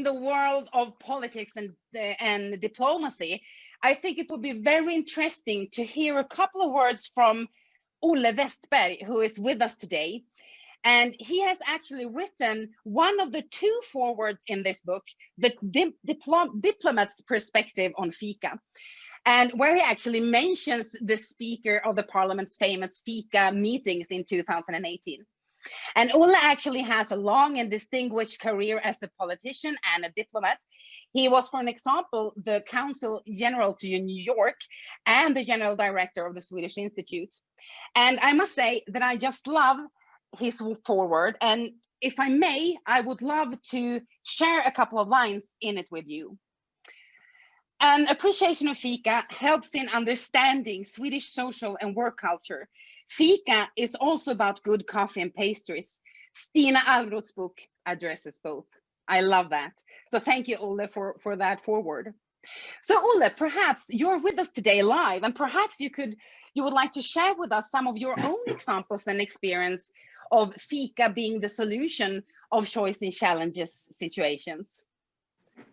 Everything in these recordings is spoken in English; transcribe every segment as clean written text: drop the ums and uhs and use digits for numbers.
in the world of politics and diplomacy, I think it would be very interesting to hear a couple of words from Olle Wästberg, who is with us today. And he has actually written one of the two forewords in this book, the Diplomat's perspective on Fika, and where he actually mentions the speaker of the parliament's famous Fika meetings in 2018. And Olle actually has a long and distinguished career as a politician and a diplomat. He was, for an example, the Consul General to New York and the General Director of the Swedish Institute. And I must say that I just love his foreword. And if I may, I would love to share a couple of lines in it with you. An appreciation of Fika helps in understanding Swedish social and work culture. Fika is also about good coffee and pastries. Stina Alroth's book addresses both. I love that. So thank you, Olle, for that foreword. So Olle, perhaps you're with us today live, and perhaps you would like to share with us some of your own examples and experience of Fika being the solution of choice in challenges situations.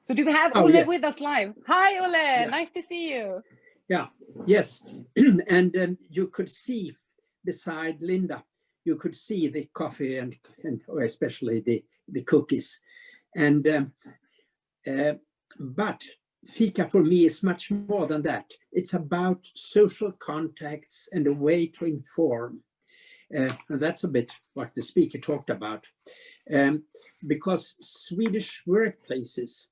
So do we have Olle with us live? Hi, Olle, nice to see you. Yeah, yes. And you could see beside Linda, you could see the coffee and especially the cookies. And but Fika for me is much more than that. It's about social contacts and a way to inform. And that's a bit what the speaker talked about. Because Swedish workplaces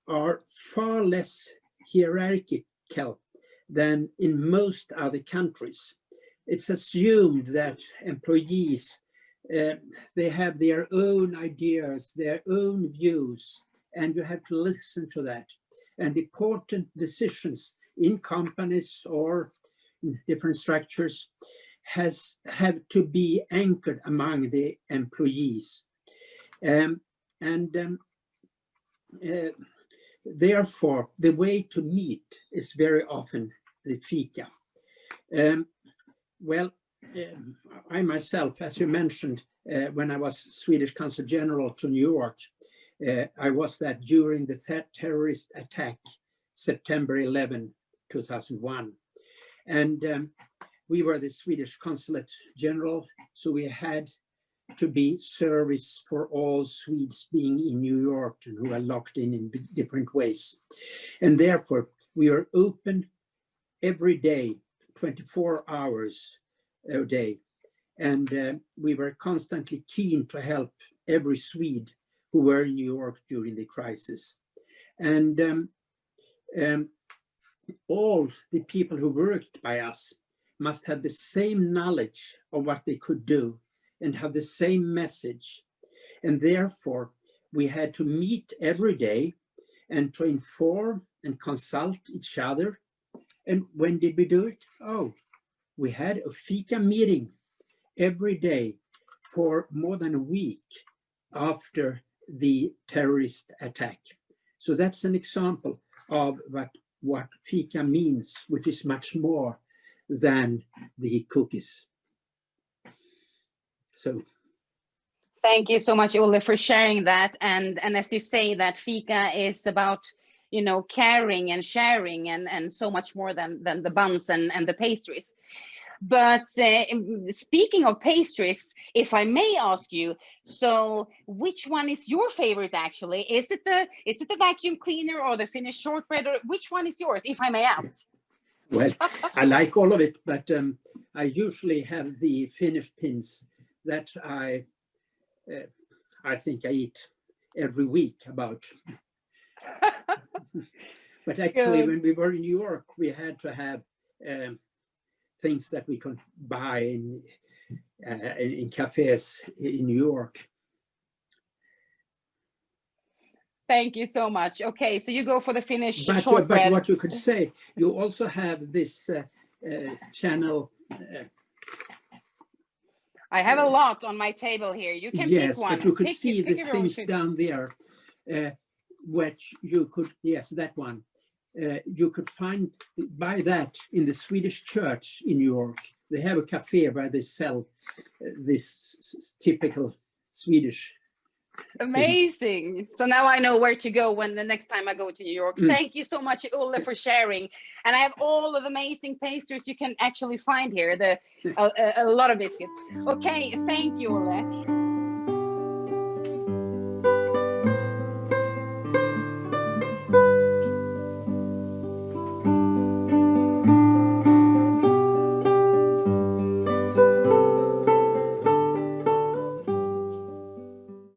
are far less hierarchical than in most other countries. It's assumed that employees, they have their own ideas, their own views, and you have to listen to that. And important decisions in companies or in different structures have to be anchored among the employees. Therefore, the way to meet is very often the Fika. I myself, as you mentioned, when I was Swedish Consul General to New York, I was that during the terrorist attack, September 11, 2001. And we were the Swedish Consulate General, so we had to be service for all Swedes being in New York and who are locked in different ways. And therefore, we are open every day, 24 hours a day. And we were constantly keen to help every Swede who were in New York during the crisis. And all the people who worked by us must have the same knowledge of what they could do and have the same message. And therefore, we had to meet every day and to inform and consult each other. And when did we do it? Oh, we had a Fika meeting every day for more than a week after the terrorist attack. So that's an example of what Fika means, which is much more than the cookies. So thank you so much, Olle, for sharing that. And as you say, that Fika is about, you know, caring and sharing and so much more than the buns and the pastries. But speaking of pastries, if I may ask you, so which one is your favorite actually? Is it the vacuum cleaner or the Finnish shortbread, or which one is yours, if I may ask? Well, I like all of it, but I usually have the Finnish pins that I think I eat every week about. But actually, when we were in New York, we had to have things that we could buy in cafes in New York. Thank you so much. Okay, so you go for the Finnish shortbread. But what you could say, you also have this channel. I have a lot on my table here. You can pick one. Yes, but you could see the things down there, which you could, yes, that one. You could buy that in the Swedish Church in New York. They have a cafe where they sell this typical Swedish Amazing. So now I know where to go when the next time I go to New York. Thank you so much, Olle, for sharing. And I have all of the amazing pastries you can actually find here. A lot of biscuits. Okay, thank you, Olle.